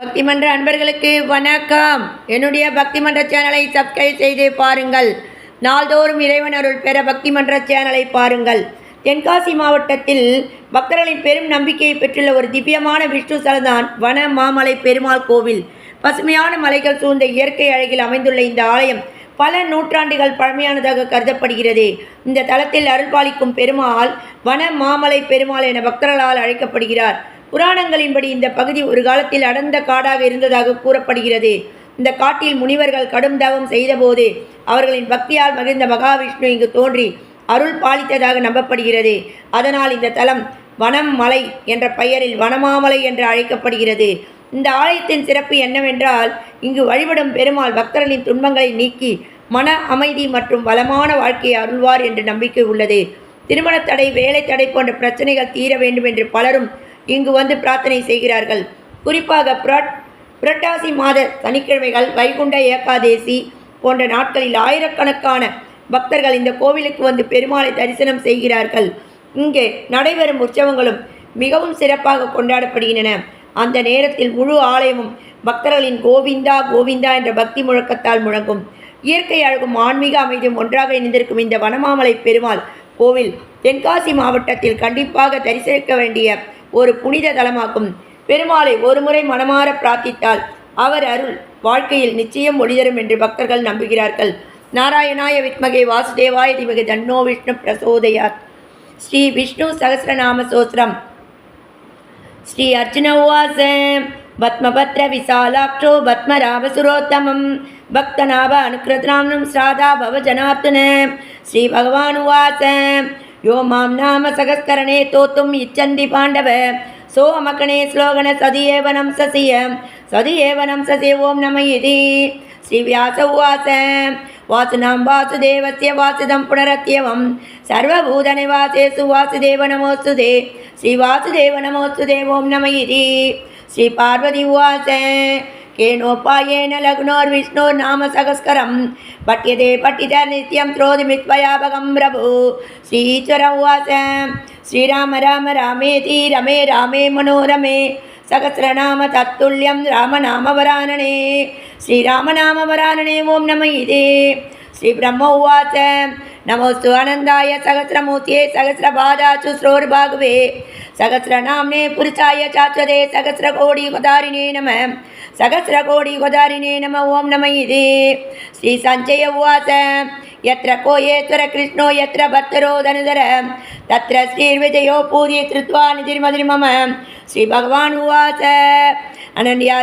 பக்தி மன்ற அன்பர்களுக்கு வணக்கம். என்னுடைய பக்தி மன்ற சேனலை சப்ஸ்கிரைப் செய்து பாருங்கள். நாள்தோறும் இறைவன் அருள் பெற பக்தி மன்ற சேனலை பாருங்கள். தென்காசி மாவட்டத்தில் பக்தர்களின் பெரும் நம்பிக்கையை பெற்றுள்ள ஒரு திவ்யமான விஷ்ணு ஸ்தலம்தான் வன மாமலை பெருமாள் கோவில். பசுமையான மலைகள் சூழ்ந்த இயற்கை அழகில் அமைந்துள்ள இந்த ஆலயம் பல நூற்றாண்டுகள் பழமையானதாக கருதப்படுகிறது. இந்த தலத்தில் அருள்பாலிக்கும் பெருமாள் வன மாமலை பெருமாள் என பக்தர்களால் அழைக்கப்படுகிறார். புராணங்களின்படி இந்த பகுதி ஒரு காலத்தில் அடர்ந்த காடாக இருந்ததாக கூறப்படுகிறது. இந்த காட்டில் முனிவர்கள் கடும் தவம் செய்தபோது அவர்களின் பக்தியால் மகிழ்ந்த மகாவிஷ்ணு இங்கு தோன்றி அருள் பாலித்ததாக நம்பப்படுகிறது. அதனால் இந்த தலம் வனம் மலை என்ற பெயரில் வனமாமலை என்று அழைக்கப்படுகிறது. இந்த ஆலயத்தின் சிறப்பு என்னவென்றால், இங்கு வழிபடும் பெருமாள் பக்தர்களின் துன்பங்களை நீக்கி மன அமைதி மற்றும் வளமான வாழ்க்கையை அருள்வார் என்று நம்பிக்கை உள்ளது. திருமண தடை, வேலை தடை போன்ற பிரச்சனைகள் தீர வேண்டும் என்று பலரும் இங்கு வந்து பிரார்த்தனை செய்கிறார்கள். குறிப்பாக புரட்டாசி மாத சனிக்கிழமைகள், வைகுண்ட ஏகாதேசி போன்ற நாட்களில் ஆயிரக்கணக்கான பக்தர்கள் இந்த கோவிலுக்கு வந்து பெருமாளை தரிசனம் செய்கிறார்கள். இங்கே நடைபெறும் உற்சவங்களும் மிகவும் சிறப்பாக கொண்டாடப்படுகின்றன. அந்த நேரத்தில் முழு ஆலயமும் பக்தர்களின் கோவிந்தா கோவிந்தா என்ற பக்தி முழக்கத்தால் முழங்கும். இயற்கை அழகும் ஆன்மீக அமைதியும் ஒன்றாக இணைந்திருக்கும் இந்த வனமாமலை பெருமாள் கோவில் தென்காசி மாவட்டத்தில் கண்டிப்பாக தரிசிக்க வேண்டிய ஒரு புனித தலமாகும். பெருமாளை ஒருமுறை மனமாற பிரார்த்தித்தால் அவர் அருள் வாழ்க்கையில் நிச்சயம் ஒளிதரும் என்று பக்தர்கள் நம்புகிறார்கள். நாராயணாய வித்மகே வாசுதேவாய தீமகி தன்னோ விஷ்ணு பிரசோதயாத். ஸ்ரீ விஷ்ணு சகஸ்ரநாம சோஸ்திரம். ஸ்ரீ அர்ஜுன உவாச பத்மபத்ர விசாலாட்சோ பத்மராபசுரோத்தமம் பக்தநாப அனுக்கிரத்ராம்னம் ஸ்ராதா பவ ஜனார்த்தன. ஸ்ரீ பகவான் உவாச யோ மாம் நாம சகஸ்கரணே தோத்தும் இச்சந்தி பாண்டவ சோ அமகணே ஸ்லோகன சதியேவனம் சசிய ஓம் நம இதி. ஸ்ரீ வியாச உவாச வாசுனாம் வாசுதேவஸ்ய வாசுதம் புனரத்யவம் சர்வபூத நிவாசேசு வாசுதேவ நமோஸ்துதே. ஸ்ரீ வாசுதேவ நமோஸ்துதே ஓம் நம இதி. ஸ்ரீ பார்வதி உவாச கேனோபாயேன லக்னோர் விஷ்ணோர் நாம சகஸ்கரம் பட்யதே பட்டித நித்யம் த்ரோதிமித்வயாபகம் பிரபு. ஸ்ரீ ஈஸ்வர உவாச ஸ்ரீராம ராம ராமேதி ரமே ராமே மனோரமே சகஸ்ரநாம தத்துல்யம் ராமநாமவரானனே. ஸ்ரீராமநாமவரானனே ஓம் நம இதே. ஸ்ரீ பிரம்ம உவாச நமோஸ்து அனந்தாய சகஸ்ரமூர்த்தியே சகஸ்ரபாதாச்சு ஸ்ரோர்பாகுவே சகஸ்ரநாம்னே புருஷாய சாஸ்வதே சகஸ்ரகோடியுகதாரிணே நம சகஸ்ரகோடியுகதாரிணே நம ஓம் நம இதே. ஸ்ரீ சஞ்சய உவாச யத்ர கோயேஸ்வர கிருஷ்ணோ யத்ர பக்தரோ தனுதர தத்ர ஸ்ரீர்விஜயோ பூரி திருத்வா நிதிர்மதிர்மம. ஸ்ரீ பகவான் உவாச அனன்யா